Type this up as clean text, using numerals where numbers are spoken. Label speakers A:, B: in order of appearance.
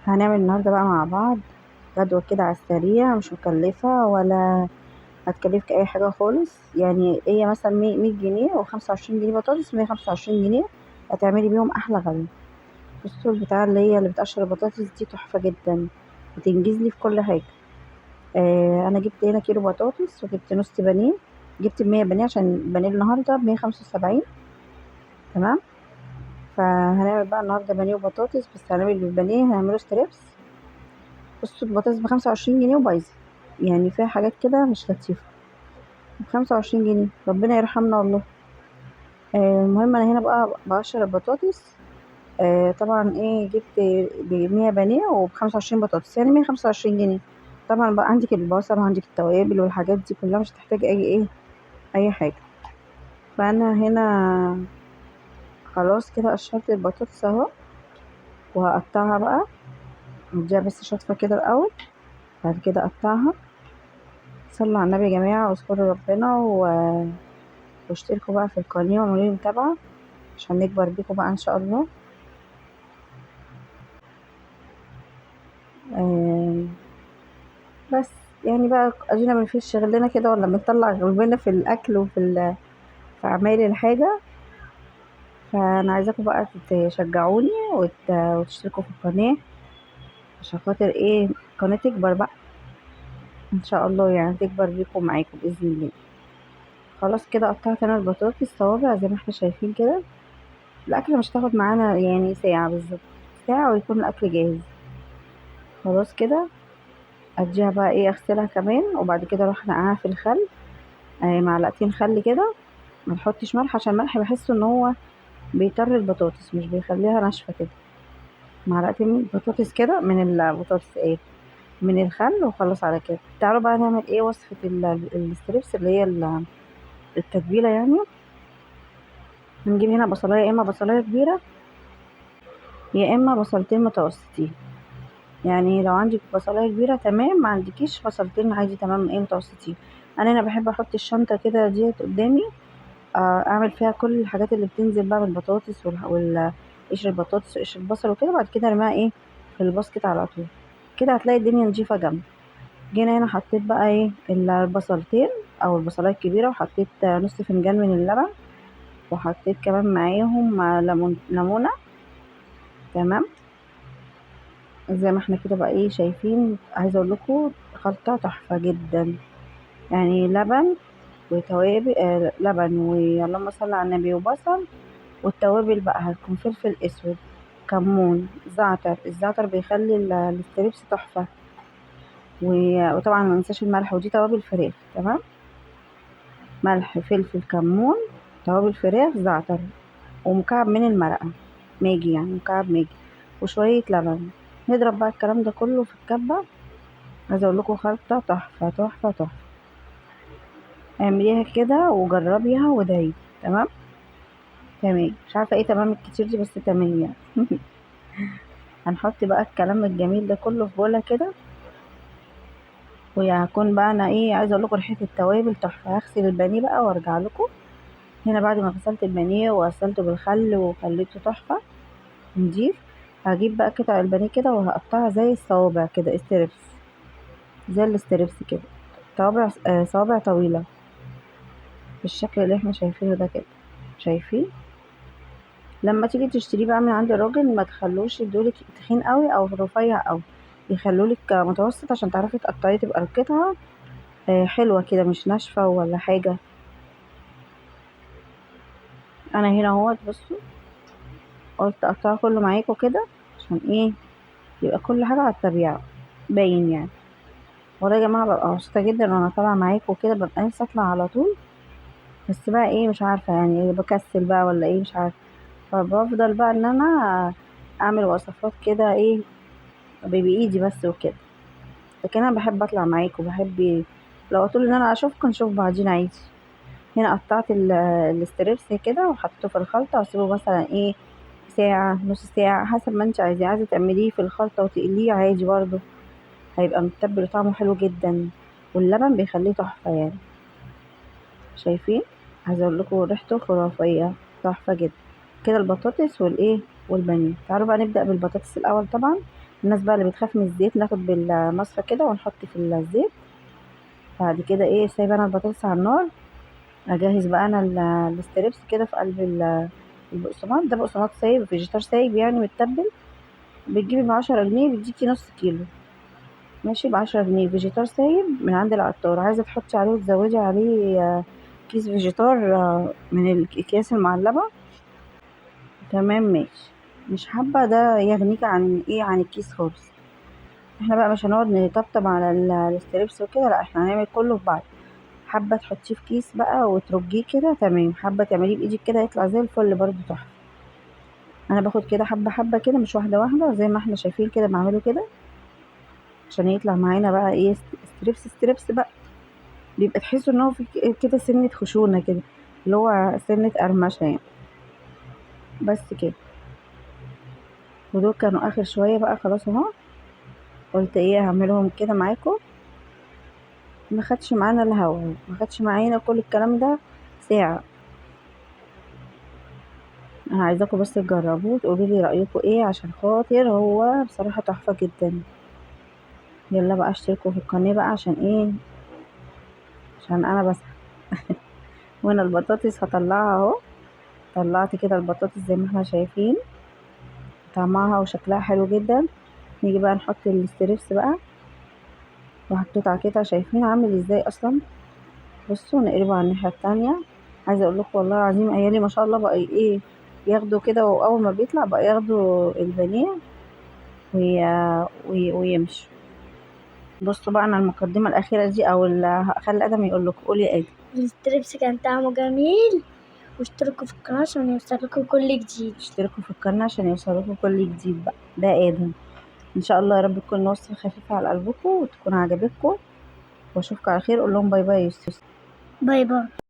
A: هنعمل النهاردة بقى مع بعض غدوة كده على السريع، مش مكلفة ولا هتكلفك أي حاجة خالص. يعني هي مثلا 100 جنيه و25 جنيه بطاطس، 125 جنيه هتعملي بيهم أحلى غدا. الصوص بتاع اللي بتقشر البطاطس دي تحفة جدا، بتنجزلي في كل حاجة. أنا جبت هنا كيلو بطاطس وجبت نص بانيه. جبت 100 بانيه عشان البانيه النهاردة ب175. تمام. فهنعمل بقى النهاردة بانيه وبطاطس، بس هنعمل بالبانيه هنعمله ستريبس. بصوا البطاطس ب25 جنيه وبايظة، يعني فيها حاجات كده مش لطيفة. ب25 جنيه، ربنا يرحمنا والله. المهم أنا هنا بقى بقشر البطاطس. طبعا جبت ب100 بانيه وب25 بطاطس، يعني 125 جنيه. طبعا بقى عندك البصل وعندك التوابل والحاجات دي كلها، مش هتحتاجي أي حاجة. فأنا هنا خلاص كده قشرت البطاطس اهو، وهقطعها بقى. اديها بس شطفة كده الأول، بعد كده اقطعها. صلوا على النبي يا جماعة واذكروا ربنا واشتركوا بقى في القناة واعملوا لي متابعة عشان نكبر بيكم بقى ان شاء الله. آه بس يعني بقى ادينا بنفيش شغلنا كده، ولا بنطلع قلبنا في الاكل في اعمال الحاجة. فانا عايزاكم بقى تشجعوني وتشتركوا في القناة عشان خاطر القناة تكبر بقى ان شاء الله، يعني تكبر بيكم معاكم باذن الله. خلاص كده قطعت انا البطاطس صوابع زي ما احنا شايفين كده. الاكل مش هتاخد معانا يعني ساعة بالظبط، ساعة ويكون الاكل جاهز. خلاص كده اديها بقى اغسلها كمان، وبعد كده اروح نقعها في الخل. معلقتين خل كده. ما تحطش ملح عشان الملح بحس ان هو بيطر البطاطس، مش بيخليها ناشفه كده. معلقتين بطاطس كده من البطاطس من الخل، وخلاص على كده. تعالوا بقى نعمل وصفه الستريبس اللي هي التتبيله يعني. هنجيب هنا بصلايه، يا اما بصلايه كبيره يا اما بصلتين متوسطين. يعني لو عندك بصلايه كبيره تمام، ما عندكيش بصلتين عادي تمام متوسطين. انا هنا بحب احط الشنطه كده ديت قدامي، اعمل فيها كل الحاجات اللي بتنزل بقى من البطاطس قشر البطاطس وقشر البصل وكده، بعد كده ارميها في الباسكت على طول. كده هتلاقي الدنيا نضيفه جنب. جينا هنا حطيت بقى البصلتين او البصلايه الكبيره، وحطيت نص فنجان من اللبن، وحطيت كمان معاهم ليمونه. تمام. زي ما احنا كده بقى شايفين. عايزه اقول لكم خلطه تحفه جدا. يعني لبن وتوابل، لبن اللهم صل على النبي وبصل. والتوابل بقى هتكون فلفل اسود، كمون، زعتر. الزعتر بيخلي الستريبس تحفة. وطبعا ما ننساش الملح، ودي توابل فراخ. تمام. ملح، فلفل، كمون، توابل فراخ، زعتر، ومكعب من المرقة، ماجي يعني مكعب ماجي، وشوية لبن. نضرب بقى الكلام ده كله في الكبة. عايزة اقول لكم خلطة تحفة تحفة تحفة. اعمليها كده وجربيها وادعي. تمام. تمام. مش عارفة تمام الكتير دي، بس تمام يعني. هنحط بقى الكلام الجميل ده كله في بولة كده. وهكون بقى انا عايزه اقول لكم ريحه التوابل تحفه. هغسل البانيه بقى وارجع لكم. هنا بعد ما غسلت البانيه وغسلته بالخل وخليته تحفه نضيف، هجيب بقى قطع البانيه كده وهقطعها زي الصوابع كده، ستريبس، زي الستريبس كده. صوابع طويله بالشكل اللي احنا شايفينه ده كده. شايفين؟ لما تيجي تشتريه بقى من عند الراجل، ما تخلوش يدولك تخين قوي او رفيع قوي، يخلولك متوسط عشان تعرفي تقطعيه تبقى القطعه حلوة كده، مش ناشفة ولا حاجة. انا هنا اهوت بصوا، قلت اقطعه كله معاكم كده عشان يبقى كل حاجة على الطبيعة باين يعني. والله يا جماعة ببقى مبسوطة جدا وانا طالعة معاكم كده، ببقى نفسي اطلع على طول. بس بقى مش عارفة يعني بكسل بقى ولا مش عارفة. فبفضل بقى ان انا اعمل وصفات كده بايدي بس وكده. لكن انا بحب اطلع معاكم، بحب لو طول ان انا اشوفكم نشوف بعضين عادي. هنا قطعت الاستريبس كده وحطيته في الخلطة، واسيبه مثلا ساعة، نص ساعة، حسب ما انت عايزة تعمليه في الخلطة وتقليه عادي برضه. هيبقى متبل وطعمه حلو جدا، واللبن بيخليه تحفة يعني. شايفين؟ عايزة اقول لكم ريحته خرافية، تحفة جدا. كده البطاطس والبانيه. تعالوا بقى نبدأ بالبطاطس الأول طبعا. الناس بقى اللي بتخاف من الزيت ناخد بالمصفى كده ونحط في الزيت. بعد كده ايه سايبه انا البطاطس على النار، اجهز بقى انا الستريبس كده في قلب البقسماط. ده بقسماط سايب فيجيتار سايب يعني متبل، بتجيبي ب10 جنيه بيديكي نص كيلو، ماشي ب10 جنيه فيجيتار سايب من عند العطار. عايزة تحطي عليه وتزودي عليه كيس فيجيتار من الأكياس المعلبة، تمام ماشي. مش حابة ده يغنيك عن ايه عن الكيس خالص. احنا بقى مش هنقعد نطبطب على الستريبس وكده، لا احنا هنعمل كله في بعض. حابة تحطيه في كيس بقى وترجيه كده تمام، حابة تعمليه بايدك كده يطلع زي الفل برضو تحفة. انا باخد كده حبة حبة كده مش واحدة واحدة زي ما احنا شايفين كده بعمله كده، عشان يطلع معانا بقى ايه ستريبس بقى. بيبقى تحسوا ان هو في كده سنة خشونة كده، اللي هو سنة قرمشة يعني. بس كده، ودول كانوا اخر شوية بقى خلاص اهو. قلت ايه هعملهم كده معاكم. ما خدش معانا الهوا، ما خدش معانا كل الكلام ده ساعة. انا عايزاكم بس تجربوه تقولوا لي رأيكم ايه، عشان خاطر هو بصراحة تحفة جدا. يلا بقى اشتركوا في القناة بقى عشان ايه، عشان انا بس. وانا البطاطس هطلعها اهو. طلعت كده البطاطس زي ما احنا شايفين، طعمها وشكلها حلو جدا. نيجي بقى نحط الستريبس بقى، وحطيت كده شايفين عامل ازاي اصلا. بصوا نقلبه على الناحية التانية. عايزة اقول لكم والله العظيم عيالي ما شاء الله بقى ايه ياخدوا كده، واول ما بيطلع بقى ياخدوا البانيه ويمشوا. بصوا بقى انا المقدمة الاخيرة دي او هخلي ادم يقول لكم. قولي يا ادم.
B: الستريبس كان طعمه جميل، واشتركوا في القناة عشان يوصلكوا كل جديد.
A: اشتركوا في القناة عشان يوصلكم كل جديد بقى. ده ادم. ان شاء الله يا رب تكون وصفة خفيفة على قلبكم وتكون عجبتكم، واشوفكم على خير. قول لهم باي باي يا يوسف.
B: باي باي.